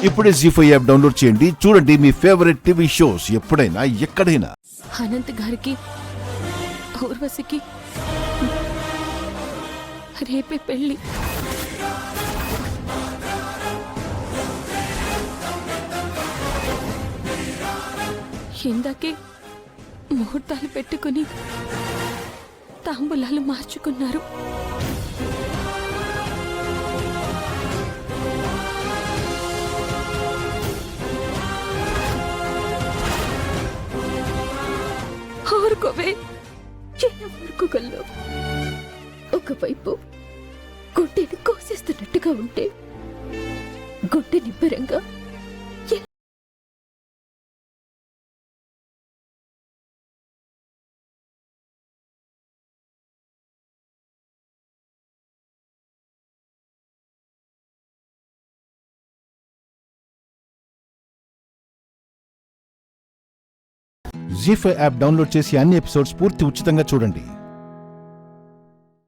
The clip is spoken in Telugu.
ఇప్పుడే జీ5 యాప్ డౌన్లోడ్ చేయండి. చూడండి మీ ఫేవరెట్ టీవీ షోస్ ఎప్పుడైనా ఎక్కడైనా. అనంత్ గారికి ఊర్వశికి రేపే పెళ్ళి. ఇందాకే ముహూర్తాలు పెట్టుకుని తాంబూలాలు మార్చుకున్నారు. ఊరుకోవే, ఊరుకోగల్లో. ఒకవైపు గుడ్డెని కోసేస్తున్నట్టుగా ఉంటే గుడ్డె నిబ్బరంగా జీ5 యాప్ డౌన్లోడ్ చేసి అన్ని ఎపిసోడ్స్ పూర్తి ఉచితంగా చూడండి.